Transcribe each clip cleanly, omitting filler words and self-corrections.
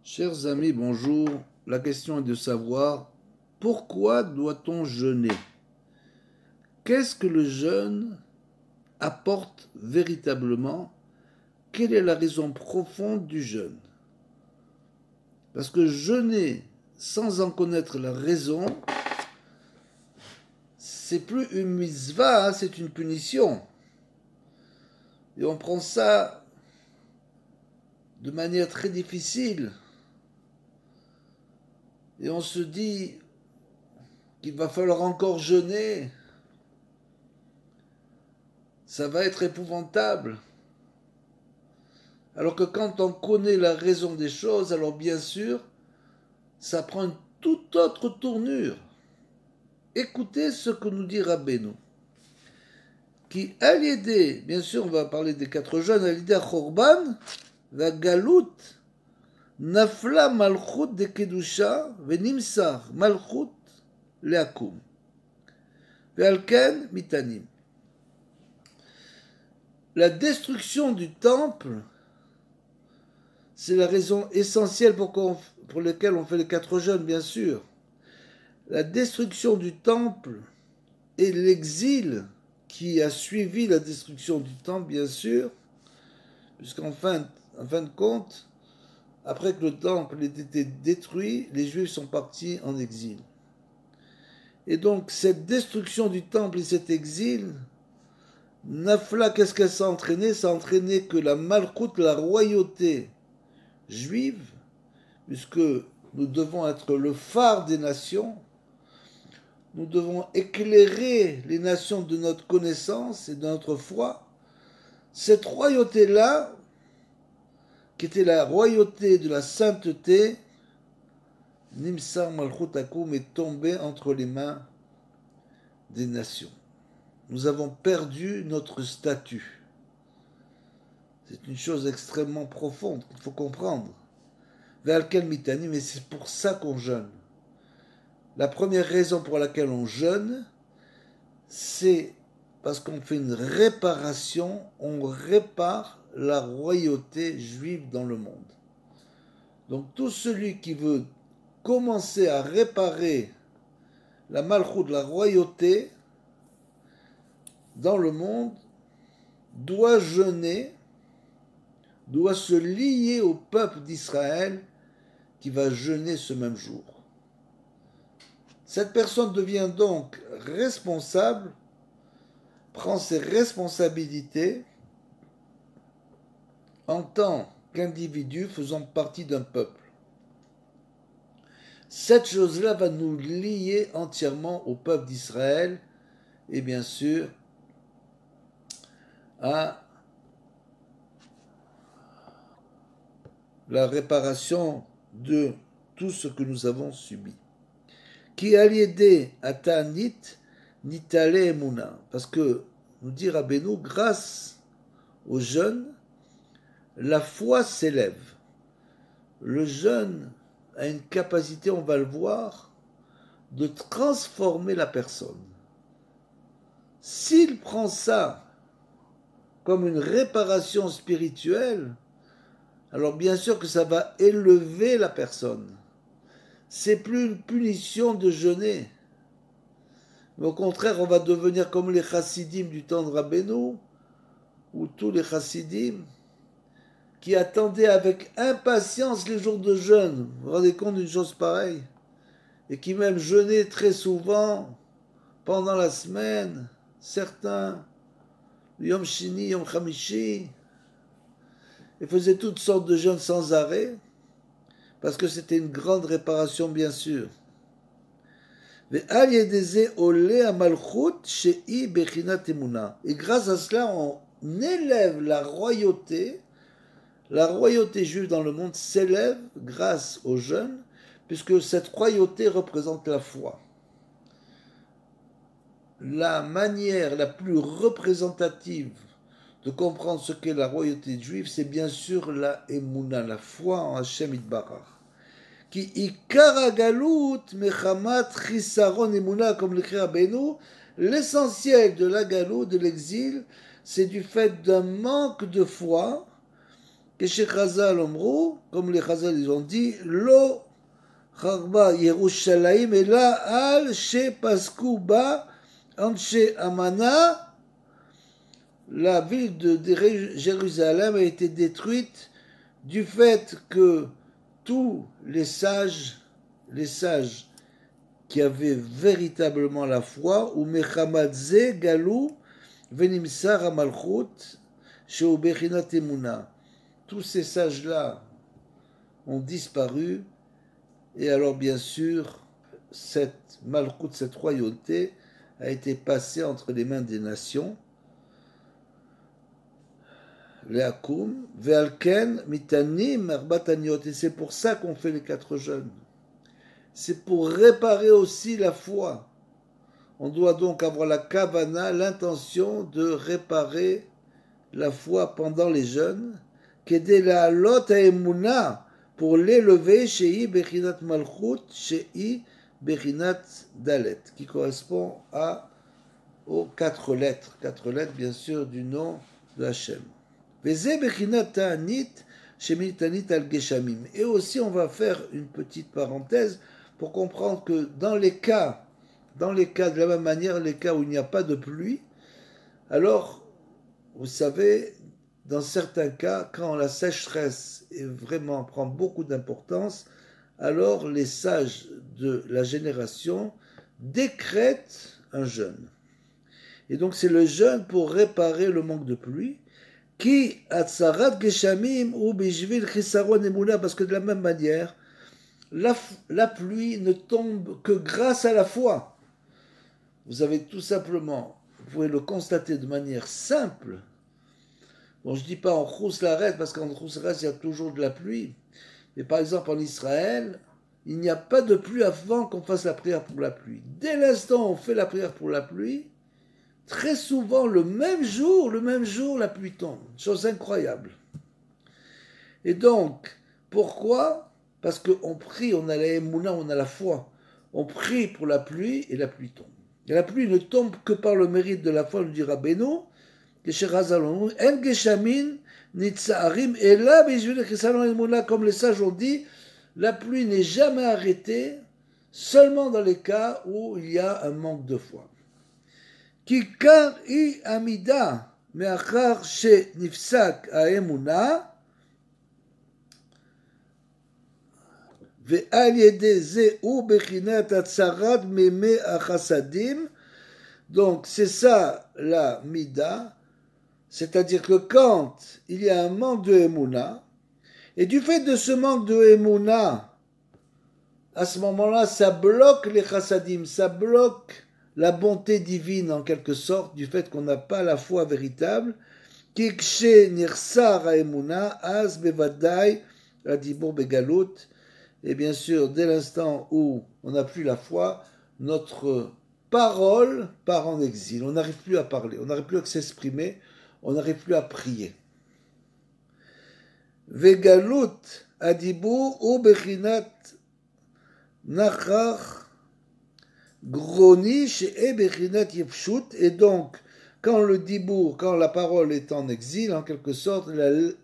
Chers amis, bonjour. La question est de savoir pourquoi doit-on jeûner? Qu'est-ce que le jeûne apporte véritablement? Quelle est la raison profonde du jeûne? Parce que jeûner sans en connaître la raison, c'est plus une mitzvah, hein, c'est une punition. Et on prend ça de manière très difficile. Et on se dit qu'il va falloir encore jeûner. Ça va être épouvantable. Alors que quand on connaît la raison des choses, alors bien sûr, ça prend une toute autre tournure. Écoutez ce que nous dit Rabbeinu. Qui, à l'idée, bien sûr, on va parler des 4 jeunes, à l'idée Chorban, la Galout, Nafla Malchut de Kedusha, Venimsar Malchut Leakum, Vealken Mitanim. La destruction du temple, c'est la raison essentielle pour laquelle on fait les 4 jeûnes, bien sûr. La destruction du temple et l'exil qui a suivi la destruction du temple, bien sûr, puisqu'en fin de compte, après que le temple ait été détruit, les Juifs sont partis en exil. Et donc, cette destruction du temple et cet exil, Nafla, qu'est-ce qu'elle s'est entraînée? Ça a entraîné que la Malchut, la royauté juive, puisque nous devons être le phare des nations, nous devons éclairer les nations de notre connaissance et de notre foi. Cette royauté-là, qui était la royauté de la sainteté, Nimsar Malchut Akum, est tombée entre les mains des nations. Nous avons perdu notre statut. C'est une chose extrêmement profonde qu'il faut comprendre. Ve'alken mitani, mais c'est pour ça qu'on jeûne. La première raison pour laquelle on jeûne, c'est parce qu'on fait une réparation, on répare la royauté juive dans le monde. Donc tout celui qui veut commencer à réparer la malchoute, la royauté dans le monde, doit jeûner, doit se lier au peuple d'Israël qui va jeûner ce même jour. Cette personne devient donc responsable, prend ses responsabilités en tant qu'individu faisant partie d'un peuple. Cette chose-là va nous lier entièrement au peuple d'Israël et bien sûr à la réparation de tout ce que nous avons subi. Qui a lié à Tanit, Nitale Emouna. Parce que, nous dit Rabbeinu, grâce au jeûne, la foi s'élève. Le jeûne a une capacité, on va le voir, de transformer la personne. S'il prend ça comme une réparation spirituelle, alors bien sûr que ça va élever la personne. C'est plus une punition de jeûner. Mais au contraire, on va devenir comme les chassidim du temps de Rabbeinu, ou tous les chassidim, qui attendaient avec impatience les jours de jeûne. Vous vous rendez compte d'une chose pareille? Et qui même jeûnaient très souvent pendant la semaine, certains, Yom Shini, Yom Chamishi, et faisaient toutes sortes de jeûnes sans arrêt, parce que c'était une grande réparation, bien sûr. Et grâce à cela, on élève la royauté juive dans le monde s'élève grâce aux jeunes, puisque cette royauté représente la foi. La manière la plus représentative de comprendre ce qu'est la royauté juive, c'est bien sûr la Emouna, la foi en Hashem Itbarach. Qui ikara galut mechamat chisaron Emouna, comme l'écrit Rabbeinu, l'essentiel de la galoute, de l'exil, c'est du fait d'un manque de foi, chez Chazal Omrou, comme les Chazal ils ont dit, Lo Charba Yerushalayim et là al chez Paskouba Anche Amana, la ville de Jérusalem a été détruite du fait que tous les sages qui avaient véritablement la foi, ou Mechamadze Galou Venimsar Amalchut chez Bechinat Emuna, tous ces sages-là ont disparu, et alors bien sûr, cette Malchut, cette royauté, a été passée entre les mains des nations. Leakum, Vealken, Mitanim, Arbataniot, et c'est pour ça qu'on fait les 4 jeûnes. C'est pour réparer aussi la foi. On doit donc avoir la kavana, l'intention de réparer la foi pendant les jeûnes, qu'aider la lot à emuna, pour l'élever chez I Bechinat Malchut, chez I Bechinat Dalet, qui correspond aux 4 lettres bien sûr du nom de Hachem. Veze Bechinat Ta'anit, chez Mitanit al-Geshamim. Et aussi on va faire une petite parenthèse pour comprendre que dans les cas de la même manière, les cas où il n'y a pas de pluie, alors vous savez, dans certains cas, quand la sécheresse vraiment prend beaucoup d'importance, alors les sages de la génération décrètent un jeûne. Et donc c'est le jeûne pour réparer le manque de pluie, qui atzarat geshamim ou bishvil chisaron emuna, parce que de la même manière, la pluie ne tombe que grâce à la foi. Vous avez tout simplement, vous pouvez le constater de manière simple. Bon, je ne dis pas en Khouslaret, parce qu'en Khouslaret, il y a toujours de la pluie. Mais par exemple, en Israël, il n'y a pas de pluie avant qu'on fasse la prière pour la pluie. Dès l'instant où on fait la prière pour la pluie, très souvent, le même jour, la pluie tombe. Chose incroyable. Et donc, pourquoi ? Parce qu'on prie, on a la émouna, on a la foi. On prie pour la pluie et la pluie tombe. Et la pluie ne tombe que par le mérite de la foi, nous dit Rabbeinu, En geshamin nitzaarim, et là, comme les sages ont dit, la pluie n'est jamais arrêtée, seulement dans les cas où il y a un manque de foi. Kikar I amida, me'achar she nifsak ha'emuna, ועל ידי זה הוא בחינת הצרת מימי החסדים. Donc c'est ça la mida, c'est-à-dire que quand il y a un manque de émouna, et du fait de ce manque de émouna, à ce moment-là, ça bloque les chassadim, ça bloque la bonté divine en quelque sorte, du fait qu'on n'a pas la foi véritable. Kikshe nirsar ha'emuna, az bevadai adibur begalut. Et bien sûr, dès l'instant où on n'a plus la foi, notre parole part en exil. On n'arrive plus à parler, on n'arrive plus à s'exprimer, on n'arrive plus à prier. Vegalut adibur ou bechinat nachach groni she'e bechinat yepshut. Et donc, quand le dibour, quand la parole est en exil, en quelque sorte,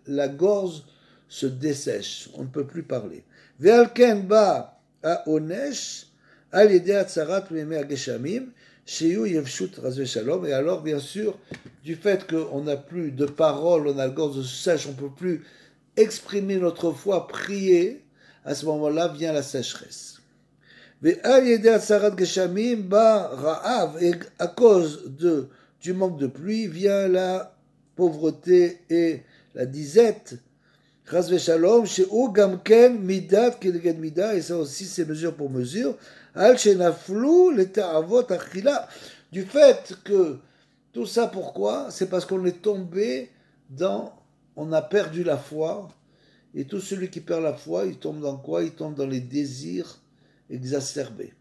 la gorge se dessèche, on ne peut plus parler. Ve'alken ba ha'onesh al yedei atzarat mimei hageshamim sheyu yevshut razve shalom. Et alors, bien sûr, du fait qu'on n'a plus de parole, on a la gorge sèche, on ne peut plus exprimer notre foi, prier, à ce moment-là vient la sécheresse. Ve'al yedei atzarat geshamim ba ra'av. Et à cause du manque de pluie vient la pauvreté et la disette. Chas v'shalom, she'u gamken midat keleged midah, et ça aussi c'est mesure pour mesure, al shenaflu leta'avot achila, du fait que, tout ça pourquoi ? C'est parce qu'on est tombé on a perdu la foi, et tout celui qui perd la foi, il tombe dans quoi ? Il tombe dans les désirs exacerbés,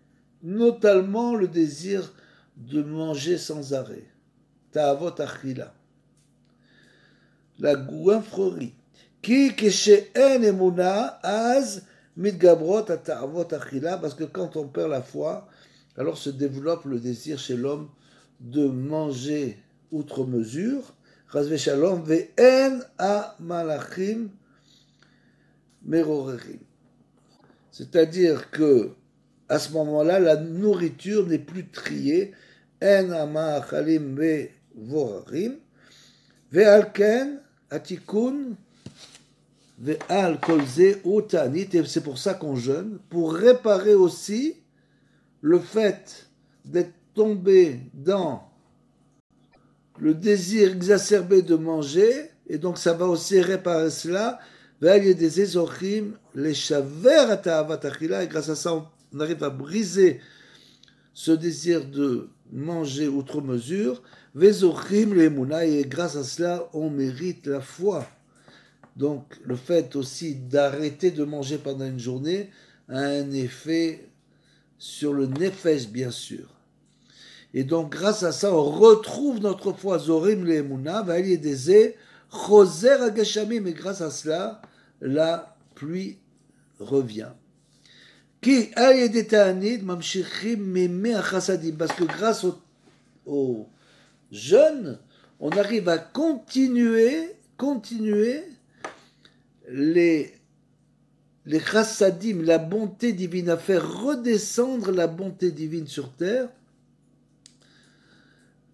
notamment le désir de manger sans arrêt, ta'avot achila, la goinfrerie. Qui keshe'en emuna az mitgabrot ata'avot achila, parce que quand on perd la foi, alors se développe le désir chez l'homme de manger outre mesure. Chas v'shalom ve'en a malachim merorerim. C'est-à-dire que à ce moment-là, la nourriture n'est plus triée. En amaachalim vevorarim, ve'alken atikun ve'al kolze utanit. Et c'est pour ça qu'on jeûne, pour réparer aussi le fait d'être tombé dans le désir exacerbé de manger, et donc ça va aussi réparer cela. Et grâce à ça, on arrive à briser ce désir de manger outre mesure. Et grâce à cela, on mérite la foi. Donc, le fait aussi d'arrêter de manger pendant une journée a un effet sur le nefesh, bien sûr. Et donc, grâce à ça, on retrouve notre foi. Zorim le emuna, va'aliedeze, choser agashamim. Et grâce à cela, la pluie revient. Qui aïedetanid mamshichim meme achasadim. Parce que grâce au jeûne, on arrive à continuer les chassadim, la bonté divine, à faire redescendre la bonté divine sur terre.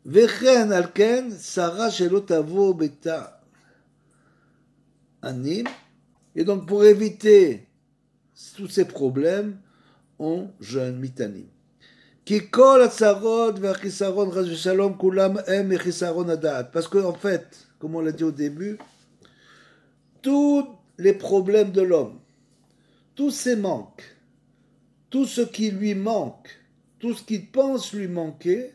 Vechen alken, Sarah shelotavo beta anim. Et donc, pour éviter tous ces problèmes, on jeûne mitanim. Ki kol atzarot ve'achisaron ras v'shalom kulam em echisaron adat. Parce que, en fait, comme on l'a dit au début, tous les problèmes de l'homme, tous ses manques, tout ce qui lui manque, tout ce qu'il pense lui manquer,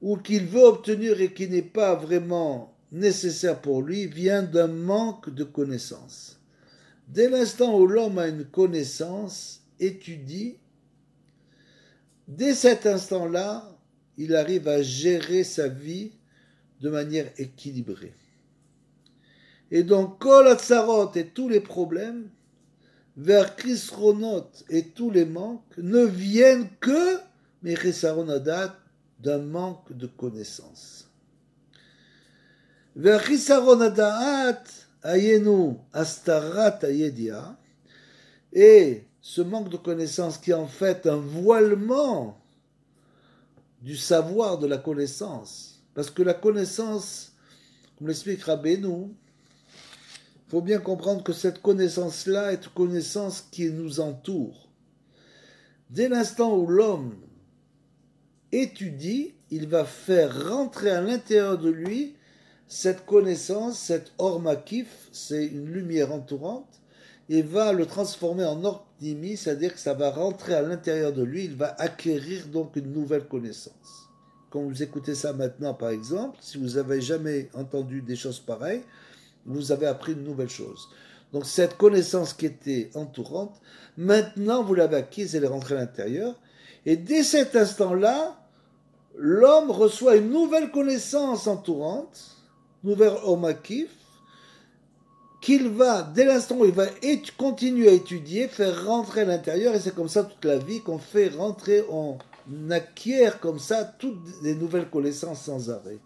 ou qu'il veut obtenir et qui n'est pas vraiment nécessaire pour lui, vient d'un manque de connaissance. Dès l'instant où l'homme a une connaissance, étudie, dès cet instant-là, il arrive à gérer sa vie de manière équilibrée. Et donc, Kol Hatzarot et tous les problèmes, vers Kisronot et tous les manques, ne viennent que, mais Chisaron Adat, d'un manque de connaissance. Vers Chisaron Adat, Ayenu Astarat Ayedia, et ce manque de connaissance qui est en fait un voilement du savoir de la connaissance. Parce que la connaissance, comme l'explique Rabbeinu, il faut bien comprendre que cette connaissance-là est une connaissance qui nous entoure. Dès l'instant où l'homme étudie, il va faire rentrer à l'intérieur de lui cette connaissance, cette ormakif, c'est une lumière entourante, et va le transformer en ornimi, c'est-à-dire que ça va rentrer à l'intérieur de lui, il va acquérir donc une nouvelle connaissance. Quand vous écoutez ça maintenant, par exemple, si vous n'avez jamais entendu des choses pareilles, vous avez appris une nouvelle chose. Donc cette connaissance qui était entourante, maintenant vous l'avez acquise, elle est rentrée à l'intérieur, et dès cet instant-là, l'homme reçoit une nouvelle connaissance entourante, nouvelle omakif, qu'il va, dès l'instant où il va continuer à étudier, faire rentrer à l'intérieur, et c'est comme ça toute la vie qu'on fait rentrer, on acquiert comme ça toutes les nouvelles connaissances sans arrêt.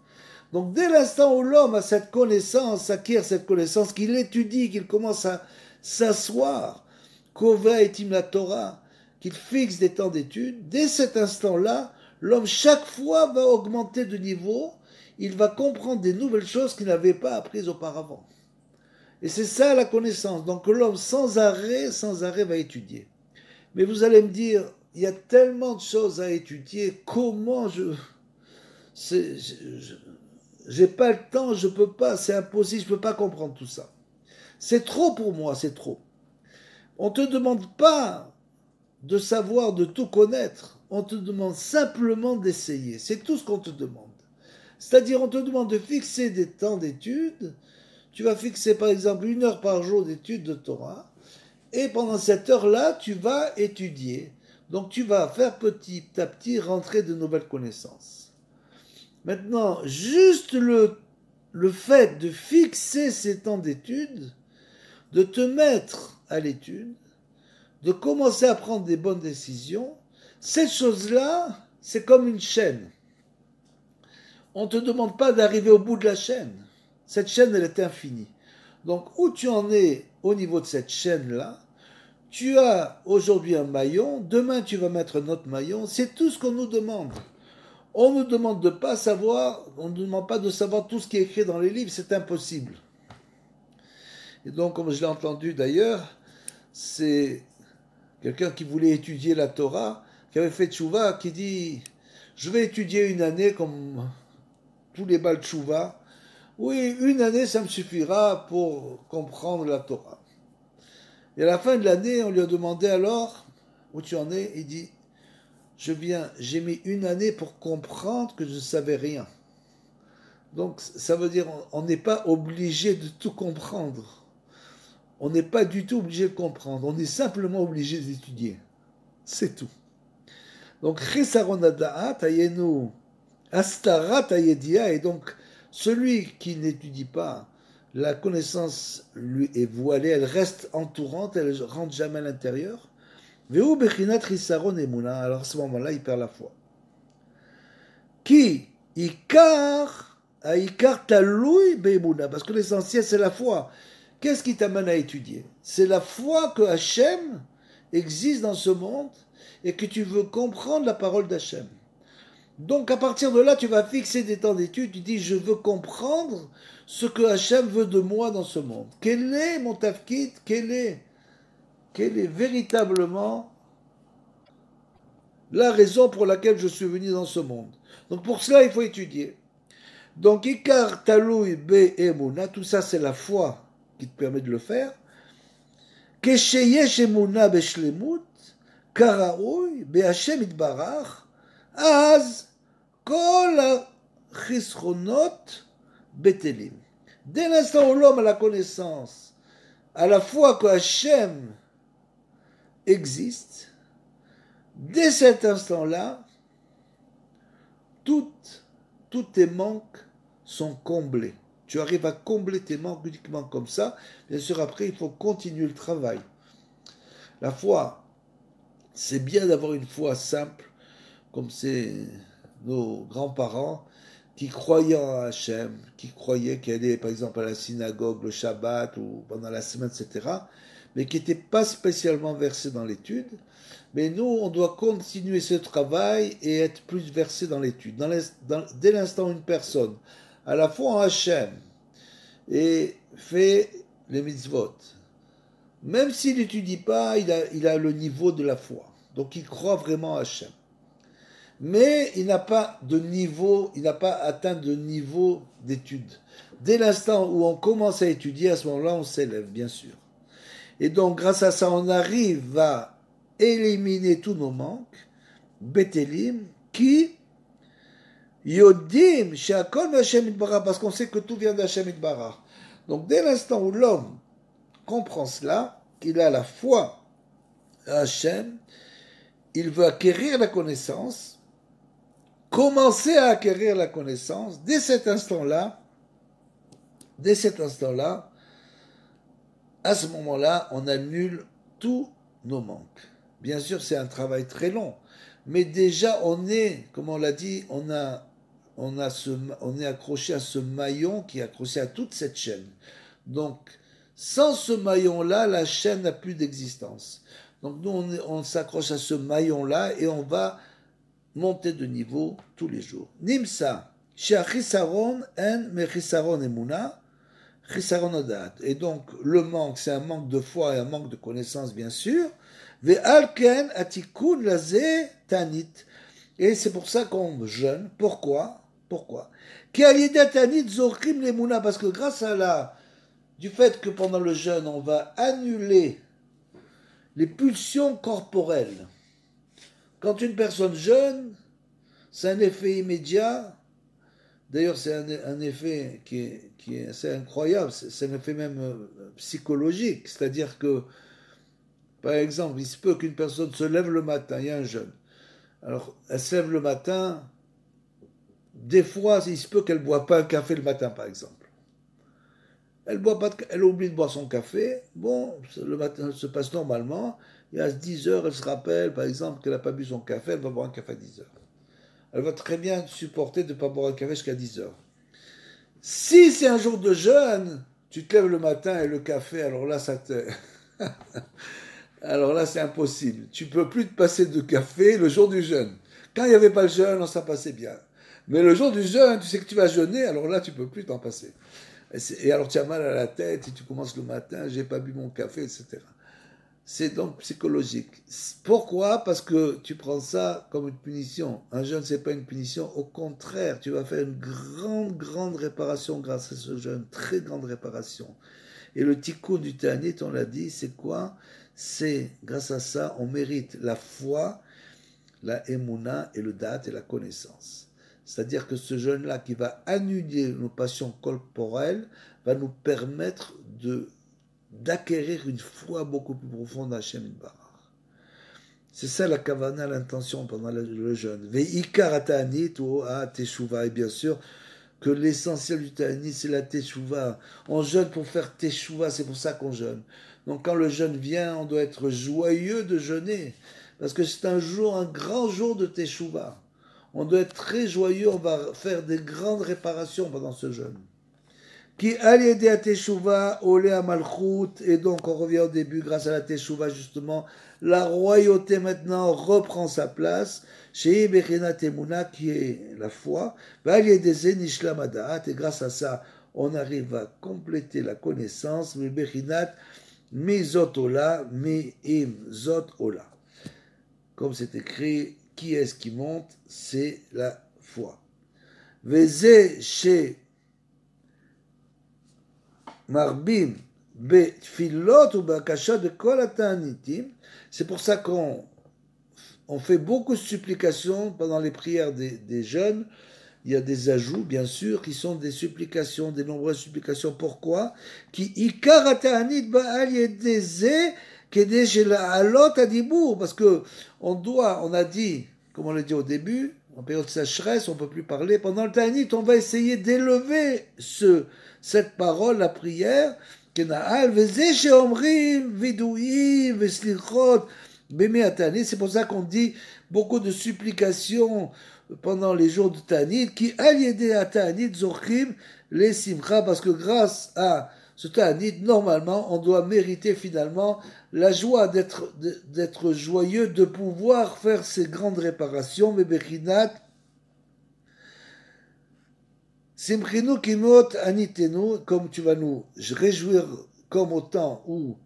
Donc dès l'instant où l'homme a cette connaissance, acquiert cette connaissance, qu'il étudie, qu'il commence à s'asseoir, qu'ova etim la Torah, qu'il fixe des temps d'études, dès cet instant-là, l'homme chaque fois va augmenter de niveau, il va comprendre des nouvelles choses qu'il n'avait pas apprises auparavant. Et c'est ça la connaissance. Donc l'homme sans arrêt va étudier. Mais vous allez me dire, il y a tellement de choses à étudier, comment j'ai pas le temps, je peux pas, c'est impossible, je peux pas comprendre tout ça. C'est trop pour moi, c'est trop. On te demande pas de savoir, de tout connaître. On te demande simplement d'essayer. C'est tout ce qu'on te demande. C'est-à-dire, on te demande de fixer des temps d'études. Tu vas fixer, par exemple, 1 heure par jour d'études de Torah. Et pendant cette heure-là, tu vas étudier. Donc, tu vas faire petit à petit rentrer de nouvelles connaissances. Maintenant, juste le fait de fixer ces temps d'études, de te mettre à l'étude, de commencer à prendre des bonnes décisions, cette chose-là, c'est comme une chaîne. On ne te demande pas d'arriver au bout de la chaîne. Cette chaîne, elle est infinie. Donc, où tu en es au niveau de cette chaîne-là. Tu as aujourd'hui un maillon, demain tu vas mettre un autre maillon, c'est tout ce qu'on nous demande. On ne nous demande de pas savoir, on ne nous demande pas de savoir tout ce qui est écrit dans les livres, c'est impossible. Et donc, comme je l'ai entendu d'ailleurs, c'est quelqu'un qui voulait étudier la Torah, qui avait fait tchouva, qui dit « Je vais étudier une année comme tous les Baal tchouva. Oui, une année, ça me suffira pour comprendre la Torah. » Et à la fin de l'année, on lui a demandé alors « Où tu en es ?» Il dit « j'ai mis une année pour comprendre que je ne savais rien. » Donc, ça veut dire on n'est pas obligé de tout comprendre. On n'est pas du tout obligé de comprendre, on est simplement obligé d'étudier. C'est tout. Donc, Chesaron Ada'at ayenu Astarat ayedia, et donc celui qui n'étudie pas, la connaissance lui est voilée, elle reste entourante, elle ne rentre jamais à l'intérieur. Veu bechinat Chesaron emuna, alors à ce moment-là, il perd la foi. Qui Ikar talui be'emuna, parce que l'essentiel c'est la foi. Qu'est-ce qui t'amène à étudier? C'est la foi que Hachem existe dans ce monde et que tu veux comprendre la parole d'Hachem. Donc à partir de là, tu vas fixer des temps d'études, tu dis je veux comprendre ce que Hachem veut de moi dans ce monde. Quel est mon tafkid? Quelle est véritablement la raison pour laquelle je suis venu dans ce monde? Donc pour cela, il faut étudier. Donc Ikar Talui Be Emuna, tout ça c'est la foi qui te permet de le faire. Kesheyesh emuna beshlemut, karaoui beHashem itbarach, az kol chisronot betelim. Dès l'instant où l'homme a la connaissance, à la fois que Hachem existe, dès cet instant-là, tous tes manques sont comblés. Tu arrives à combler tes manques uniquement comme ça. Bien sûr, après, il faut continuer le travail. La foi, c'est bien d'avoir une foi simple, comme c'est nos grands-parents qui croyaient en Hachem, qui croyaient qu'elle est, par exemple, à la synagogue le Shabbat ou pendant la semaine, etc., mais qui n'étaient pas spécialement versés dans l'étude. Mais nous, on doit continuer ce travail et être plus versés dans l'étude. Dès l'instant où une personne à la fois en Hachem et fait les mitzvot. Même s'il n'étudie pas, il a le niveau de la foi. Donc il croit vraiment à Hachem. Mais il n'a pas de niveau, il n'a pas atteint de niveau d'étude. Dès l'instant où on commence à étudier, à ce moment-là, on s'élève, bien sûr. Et donc, grâce à ça, on arrive à éliminer tous nos manques, Betelim, qui Yodim, Sheakol Hashem Itbarach, parce qu'on sait que tout vient d'Hashem Itbarach. Donc, dès l'instant où l'homme comprend cela, qu'il a la foi à Hachem, il veut acquérir la connaissance, commencer à acquérir la connaissance. Dès cet instant-là, à ce moment-là, on annule tous nos manques. Bien sûr, c'est un travail très long, mais déjà, on est, comme on l'a dit, on est accroché à ce maillon qui est accroché à toute cette chaîne. Donc, sans ce maillon-là, la chaîne n'a plus d'existence. Donc, nous, on s'accroche à ce maillon-là et on va monter de niveau tous les jours. Nimsa, Sheachisaron en mechisaron emuna, chisaron odat. Et donc, le manque, c'est un manque de foi et un manque de connaissance, bien sûr. Ve'alken atikun laze tanit. Et c'est pour ça qu'on jeûne. Pourquoi? Parce que grâce à du fait que pendant le jeûne, on va annuler les pulsions corporelles. Quand une personne jeûne, c'est un effet immédiat. D'ailleurs, c'est un effet qui est assez incroyable. C'est un effet même psychologique. C'est-à-dire que, par exemple, il se peut qu'une personne se lève le matin, il y a un jeûne. Alors, elle se lève le matin, des fois, il se peut qu'elle ne boit pas un café le matin, par exemple. Elle oublie de boire son café. Bon, le matin se passe normalement. Et à 10 heures, elle se rappelle, par exemple, qu'elle n'a pas bu son café, elle va boire un café à 10 heures. Elle va très bien supporter de ne pas boire un café jusqu'à 10 heures. Si c'est un jour de jeûne, Tu te lèves le matin et le café, alors là, ça te... Alors là, c'est impossible. Tu peux plus te passer de café le jour du jeûne. Quand il n'y avait pas le jeûne, ça passait bien. Mais le jour du jeûne, tu sais que tu vas jeûner, alors là, tu peux plus t'en passer. Et alors, tu as mal à la tête, et tu commences le matin, j'ai pas bu mon café, etc. C'est donc psychologique. Pourquoi? Parce que tu prends ça comme une punition. Un jeûne, c'est pas une punition. Au contraire, tu vas faire une grande, grande réparation grâce à ce jeûne. Très grande réparation. Et le tikkun du Ta'anit, on l'a dit, c'est quoi? C'est, grâce à ça, on mérite la foi, la émouna et le date et la connaissance. C'est-à-dire que ce jeûne-là qui va annuler nos passions corporelles va nous permettre d'acquérir une foi beaucoup plus profonde à Hashem Yitbarach. C'est ça la kavana, l'intention pendant le jeûne. Ve'ikar ata'anit ou à teshuva. Et bien sûr que l'essentiel du ta'anit, c'est la teshuva. On jeûne pour faire teshuva, c'est pour ça qu'on jeûne. Donc quand le jeûne vient, on doit être joyeux de jeûner. Parce que c'est un jour, un grand jour de teshuva. On doit être très joyeux, on va faire des grandes réparations pendant ce jeûne. Qui aliédé à Teshuvah, olé à Malchut, et donc on revient au début, grâce à la Teshuvah justement, la royauté maintenant reprend sa place, chez Bechinat Emuna, qui est la foi, aliédé Zenishlam Adaat, et grâce à ça, on arrive à compléter la connaissance, mais Bechinat Mizot Ola, Me'im Zot Ola. Comme c'est écrit, qui est-ce qui monte? C'est la foi. Veze chez Marbim betfilot ou bakasha de kol hata'anitim. C'est pour ça qu'on fait beaucoup de supplications pendant les prières des jeunes. Il y a des ajouts, bien sûr, qui sont des supplications, des nombreuses supplications. Pourquoi? Qui ikar hata'anit ba'al yedeze kedesh la alot adibour. Parce que on a dit, comme on l'a dit au début, en période de sécheresse, on ne peut plus parler. Pendant le ta'anit, on va essayer d'élever cette parole, la prière, c'est pour ça qu'on dit beaucoup de supplications pendant les jours de Ta'anit, qui aliédé à Ta'anit, Zorchim, les Simcha, parce que grâce à ce Ta'anit, normalement, on doit mériter finalement la joie d'être joyeux, de pouvoir faire ces grandes réparations, mais Bechinat, Simchinu kimot anitenu, comme tu vas nous réjouir comme au temps où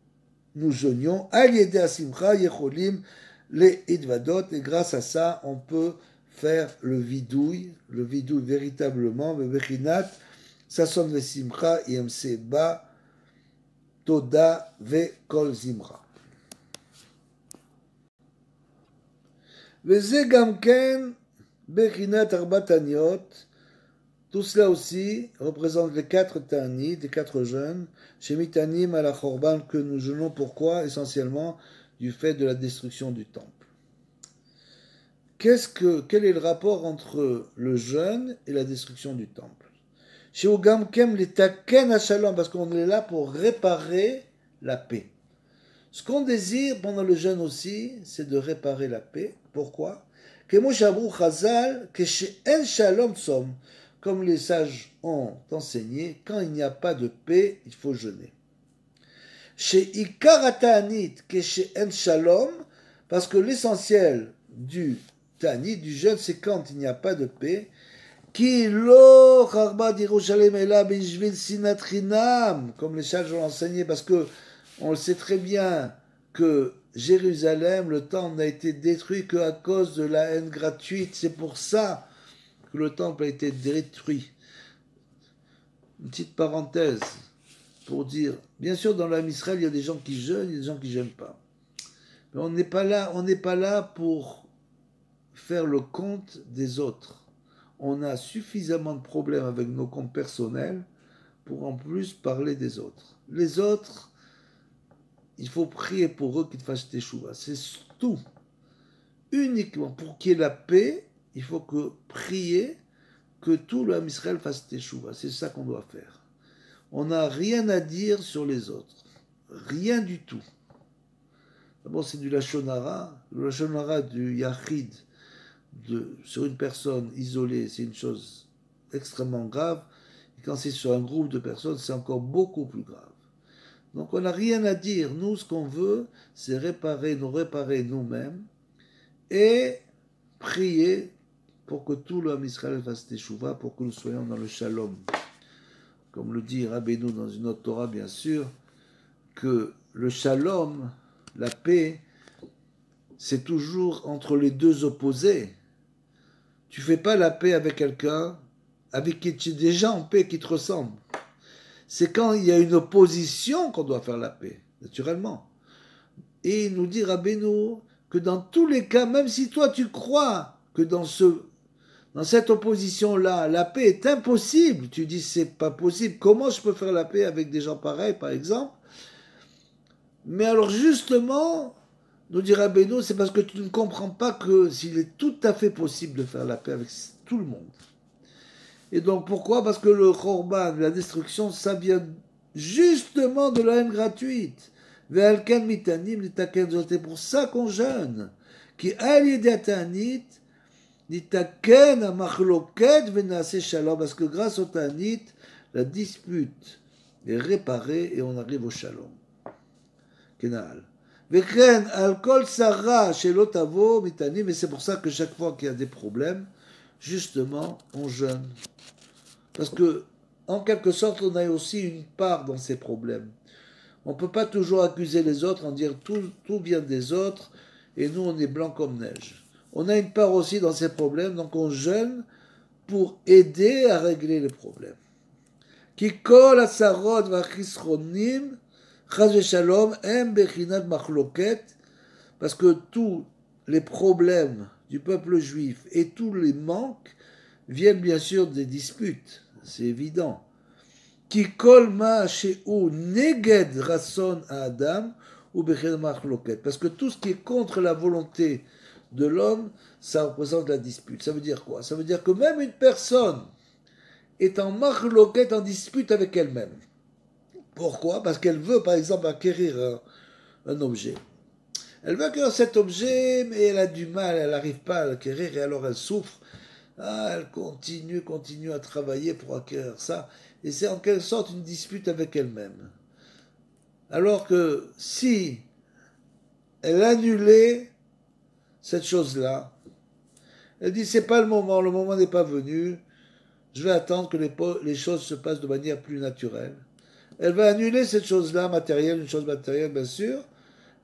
nous jeûnions, aliédé à Simcha, yecholim, les idvadot, et grâce à ça, on peut faire le vidouille véritablement, mais bechinat, ça sonne le Simcha, imc ba, toda ve kol zimra. Veze gamken, bechinat arbataniot. Tout cela aussi représente les 4 ta'anit, les 4 jeûnes, chez Mitanim à la Chorban, que nous jeûnons pourquoi? Essentiellement du fait de la destruction du temple. Quel est le rapport entre le jeûne et la destruction du temple? Chez Ugamkem, les taken à shalom, parce qu'on est là pour réparer la paix. Ce qu'on désire pendant le jeûne aussi, c'est de réparer la paix. Pourquoi? Comme les sages ont enseigné, quand il n'y a pas de paix, il faut jeûner. Chez Ikar Ta'anit, chez En Shalom, parce que l'essentiel du Ta'anit, du jeûne, c'est quand il n'y a pas de paix. Ki lo charba d'Yerushalem ela b'ishvil sinat chinam, comme les sages ont enseigné, parce que on le sait très bien que Jérusalem, le temple n'a été détruit qu'à cause de la haine gratuite. C'est pour ça que le temple a été détruit. Une petite parenthèse pour dire, bien sûr, dans l'âme Israël, il y a des gens qui jeûnent, il y a des gens qui ne jeûnent pas. Mais on n'est pas là pour faire le compte des autres. On a suffisamment de problèmes avec nos comptes personnels pour en plus parler des autres. Les autres, il faut prier pour eux qu'ils fassent teshuva. C'est tout. Uniquement pour qu'il y ait la paix, il faut prier que tout l'âme Israël fasse teshuva. C'est ça qu'on doit faire. On n'a rien à dire sur les autres. Rien du tout. D'abord, c'est du lashon hara. Le lashon hara du yachid sur une personne isolée, c'est une chose extrêmement grave. Et quand c'est sur un groupe de personnes, c'est encore beaucoup plus grave. Donc on n'a rien à dire. Nous, ce qu'on veut, c'est réparer nous-mêmes et prier pour que tout l'homme Israël fasse teshuva, pour que nous soyons dans le shalom. Comme le dit Rabbeinu dans une autre Torah, bien sûr, que le shalom, la paix, c'est toujours entre les deux opposés. Tu fais pas la paix avec quelqu'un avec qui tu es déjà en paix, qui te ressemble. C'est quand il y a une opposition qu'on doit faire la paix, naturellement. Et il nous dit, Rabbeinu, que dans tous les cas, même si toi tu crois que dans cette opposition-là, la paix est impossible, tu dis c'est pas possible, comment je peux faire la paix avec des gens pareils, par exemple? Mais alors justement, nous dit Rabbeinu, c'est parce que tu ne comprends pas que s'il est tout à fait possible de faire la paix avec tout le monde. Et donc pourquoi? Parce que le Khorban, la destruction, ça vient justement de la haine gratuite. C'est pour ça qu'on jeûne. Qui ta'anit, nitaken amachloket venase shalom. Parce que grâce au ta'anit, la dispute est réparée et on arrive au shalom. Kenal. Vekren al kol sarah shelo tavo mitani. Mais c'est pour ça que chaque fois qu'il y a des problèmes, justement, on jeûne. Parce que, en quelque sorte, on a aussi une part dans ces problèmes. On ne peut pas toujours accuser les autres en dire tout vient des autres et nous on est blanc comme neige. On a une part aussi dans ces problèmes, donc on jeûne pour aider à régler les problèmes. Ki kol asarot v'achisronim chas v'shalom em bechinat machloket, parce que tous les problèmes du peuple juif et tous les manques viennent bien sûr des disputes, c'est évident. Ki kol ma she'u neged rason à Adam ou bechinat machloket, parce que tout ce qui est contre la volonté de l'homme, ça représente la dispute. Ça veut dire quoi? Ça veut dire que même une personne est en machloket, en dispute avec elle-même. Pourquoi? Parce qu'elle veut, par exemple, acquérir un objet. Elle veut acquérir cet objet, mais elle a du mal, elle n'arrive pas à l'acquérir, et alors elle souffre. Elle continue à travailler pour acquérir ça. Et c'est en quelque sorte une dispute avec elle-même. Alors que si elle annulait cette chose-là, elle dit c'est pas le moment n'est pas venu, je vais attendre que les choses se passent de manière plus naturelle. Elle va annuler cette chose-là matérielle, une chose matérielle bien sûr.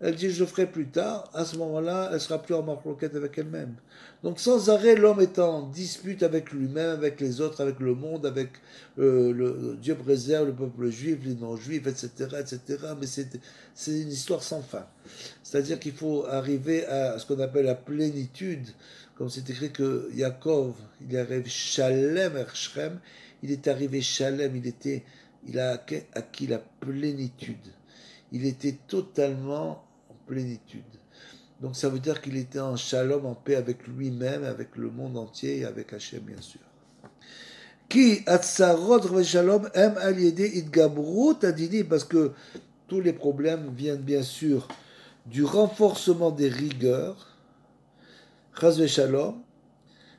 Elle dit je le ferai plus tard. À ce moment-là, elle sera plus en marloquette avec elle-même. Donc sans arrêt, l'homme est en dispute avec lui-même, avec les autres, avec le monde, avec le Dieu préserve le peuple juif, les non-juifs, etc., etc. Mais c'est une histoire sans fin. C'est-à-dire qu'il faut arriver à ce qu'on appelle la plénitude, comme c'est écrit que Yaakov, il arrive Shalem Erchrem, il est arrivé Shalem, il a acquis la plénitude. Il était totalement en plénitude. Donc ça veut dire qu'il était en shalom, en paix avec lui-même, avec le monde entier et avec Hachem, bien sûr. Qui atzarot shalom em aliede idgabrut adini, parce que tous les problèmes viennent bien sûr du renforcement des rigueurs, chas shalom,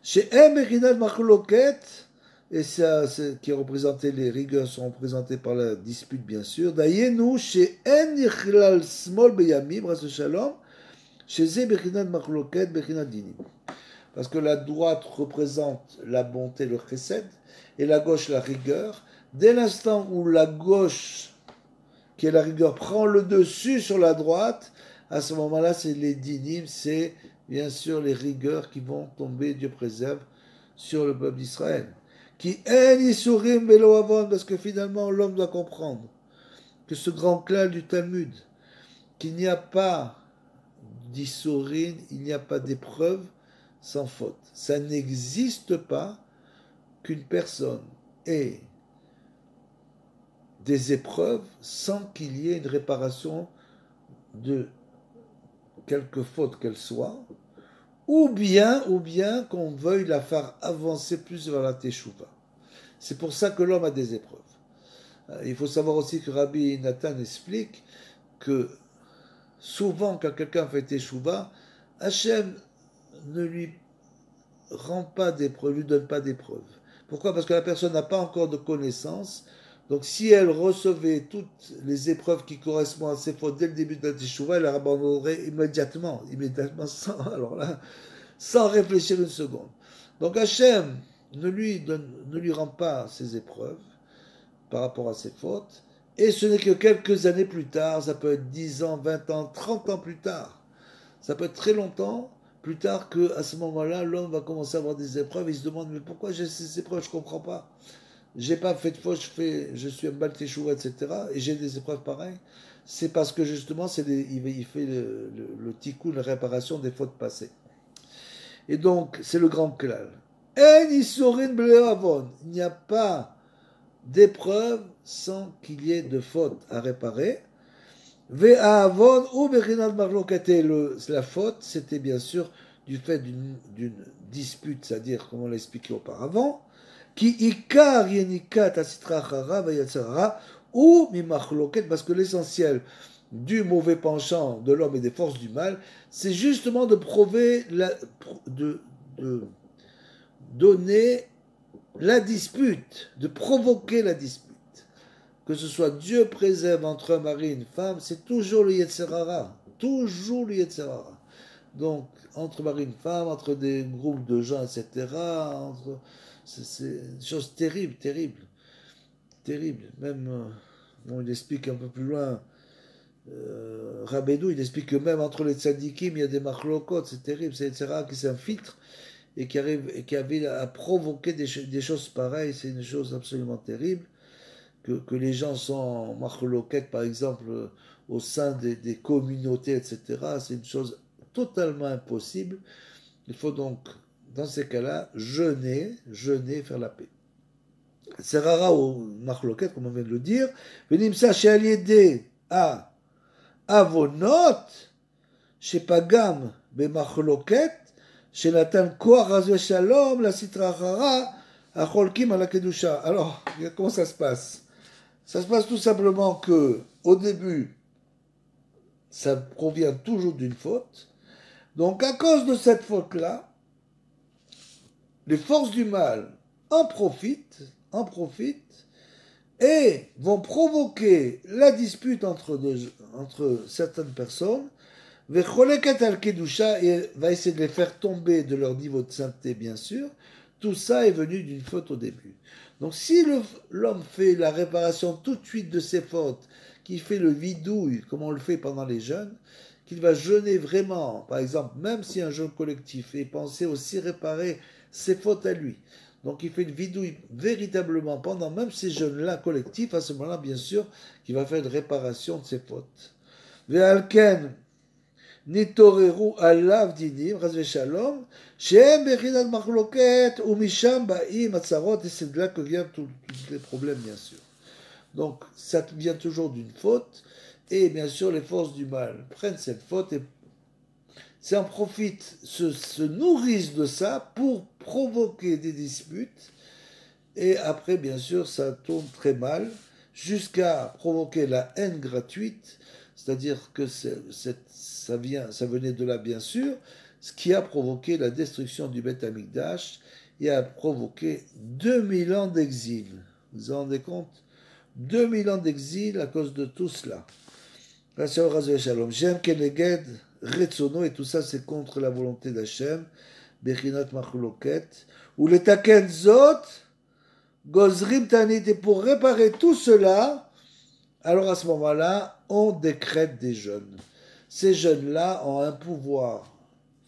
chez em echinat machloket, et ça, qui est représenté, les rigueurs sont représentées par la dispute, bien sûr. Dayenu, chez en yichlal smol beyamim, ras shalom, chez ze bechinat machloket, bechinat dinim. Parce que la droite représente la bonté, le chesed, et la gauche, la rigueur. Dès l'instant où la gauche, qui est la rigueur, prend le dessus sur la droite, à ce moment-là, c'est les dinim, c'est bien sûr les rigueurs qui vont tomber, Dieu préserve, sur le peuple d'Israël. Qui parce que finalement l'homme doit comprendre que ce grand clal du Talmud, qu'il n'y a pas d'Issourim, il n'y a pas d'épreuve sans faute. Ça n'existe pas qu'une personne ait des épreuves sans qu'il y ait une réparation de quelque faute qu'elle soit, ou bien qu'on veuille la faire avancer plus vers la teshuva. C'est pour ça que l'homme a des épreuves. Il faut savoir aussi que Rabbi Nathan explique que souvent quand quelqu'un fait teshuva, Hachem ne lui rend pas d'épreuve, lui donne pas d'épreuve. Pourquoi? Parce que la personne n'a pas encore de connaissances. Donc si elle recevait toutes les épreuves qui correspondent à ses fautes dès le début de la teshuva, elle abandonnerait immédiatement, sans, alors là, sans réfléchir une seconde. Donc Hachem ne lui rend pas ses épreuves par rapport à ses fautes, et ce n'est que quelques années plus tard, ça peut être 10 ans, 20 ans, 30 ans plus tard, ça peut être très longtemps plus tard qu'à ce moment-là, l'homme va commencer à avoir des épreuves, et il se demande, mais pourquoi j'ai ces épreuves, je ne comprends pas. J'ai pas fait de faute, je suis un bal teshuva, etc. Et j'ai des épreuves pareilles. C'est parce que justement, il fait le tikkun, la réparation des fautes passées. Et donc, c'est le grand klal. En isurin avon. Il n'y a pas d'épreuve sans qu'il y ait de faute à réparer. Ve'avon ou bechinat marlokate. La faute, c'était bien sûr du fait d'une dispute, c'est-à-dire, comme on l'a expliqué auparavant, qui ikar yenikat asitra chara vayatzara ou mimachloket, parce que l'essentiel du mauvais penchant de l'homme et des forces du mal, c'est justement de prouver, de donner la dispute, de provoquer la dispute. Que ce soit Dieu préserve entre un mari et une femme, c'est toujours le Yetzirara. Toujours le Yetzirara. Donc, entre mari et une femme, entre des groupes de gens, etc., c'est une chose terrible, terrible. Terrible. Même, bon, il explique un peu plus loin, Rabbeinu, il explique que même entre les tzadikim, il y a des machlokot, c'est terrible, c'est etc., qui s'infiltrent et qui arrive et qui avait à provoquer des choses pareilles, c'est une chose absolument terrible. Que les gens sont en machloquette, par exemple, au sein des communautés, etc., c'est une chose totalement impossible. Il faut donc, dans ces cas-là, jeûner, faire la paix. C'est rara au machloquette, comme on vient de le dire. Venimsa chez Aliédé à Avonot, chez Pagam, Bemachloquette, chez Nathan Koar Shalom, la Sitra Hara, à Cholkim à la Kedusha. Alors, comment ça se passe? Ça se passe tout simplement que, au début, ça provient toujours d'une faute. Donc, à cause de cette faute-là, les forces du mal en profitent et vont provoquer la dispute entre certaines personnes. Vecholekat al kedusha, et va essayer de les faire tomber de leur niveau de sainteté, bien sûr. Tout ça est venu d'une faute au début. Donc si l'homme fait la réparation tout de suite de ses fautes, qu'il fait le vidouille, comme on le fait pendant les jeûnes, qu'il va jeûner vraiment, par exemple, même si un jeûne collectif, et penser aussi réparer ses fautes à lui. Donc il fait le vidouille véritablement pendant même ces jeûnes-là collectifs, à ce moment-là, bien sûr, qu'il va faire une réparation de ses fautes. Ve'alken nitoreru alav dinim, razve shalom, shem bechinat machloket, ou misham ba'im atzarot, et c'est de là que viennent tous les problèmes, bien sûr. Donc, ça vient toujours d'une faute, et bien sûr, les forces du mal prennent cette faute et s'en profitent, se nourrissent de ça pour provoquer des disputes, et après, bien sûr, ça tourne très mal, jusqu'à provoquer la haine gratuite, c'est-à-dire que ça venait de là, bien sûr, ce qui a provoqué la destruction du Beth Amikdash et a provoqué 2000 ans d'exil. Vous vous rendez compte? 2000 ans d'exil à cause de tout cela. J'aime Keneged, Retsono, et tout ça c'est contre la volonté d'Hachem, Bechinat Machloket, ou les Taken Zot, Gozrim Tanit, et pour réparer tout cela, alors à ce moment-là, on décrète des jeûnes. Ces jeûnes-là ont un pouvoir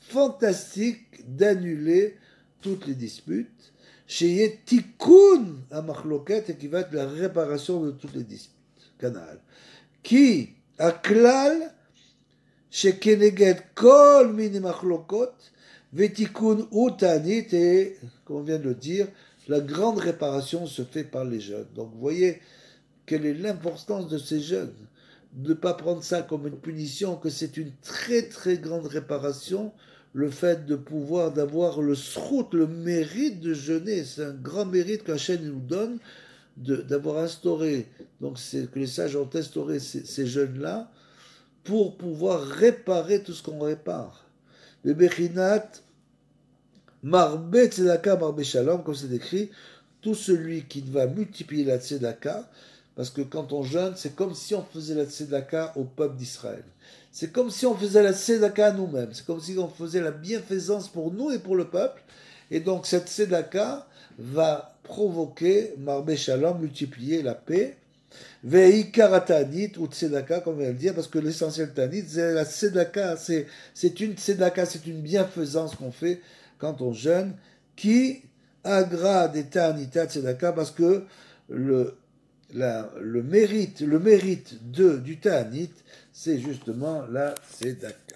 fantastique d'annuler toutes les disputes. Chez Tikkun à Machloket, et qui va être la réparation de toutes les disputes. Canal. Qui, à Klal, chez Keneged Kol Mini Machlokot, Vetikun Utanit, et, comme on vient de le dire, la grande réparation se fait par les jeûnes. Donc vous voyez quelle est l'importance de ces jeûnes. De ne pas prendre ça comme une punition, que c'est une très très grande réparation, le fait de pouvoir, d'avoir le srout, le mérite de jeûner. C'est un grand mérite qu'Hachem nous donne d'avoir instauré, donc c'est que les sages ont instauré ces jeûnes-là pour pouvoir réparer tout ce qu'on répare. Le Bechinat, Marbe Tzedaka, Marbe Shalom, comme c'est écrit, tout celui qui va multiplier la tzedaka, parce que quand on jeûne, c'est comme si on faisait la tzedaka au peuple d'Israël. C'est comme si on faisait la tzedaka à nous-mêmes. C'est comme si on faisait la bienfaisance pour nous et pour le peuple. Et donc cette tzedaka va provoquer, Marbé Shalom, multiplier la paix. Veikar Tanit ou tzedaka, comme elle dit, parce que l'essentiel Tanit, c'est la tzedaka, c'est une tzedaka, c'est une bienfaisance qu'on fait quand on jeûne, qui agrade et Tanita tzedaka, parce que le mérite du Tanit, c'est justement la tzedaka.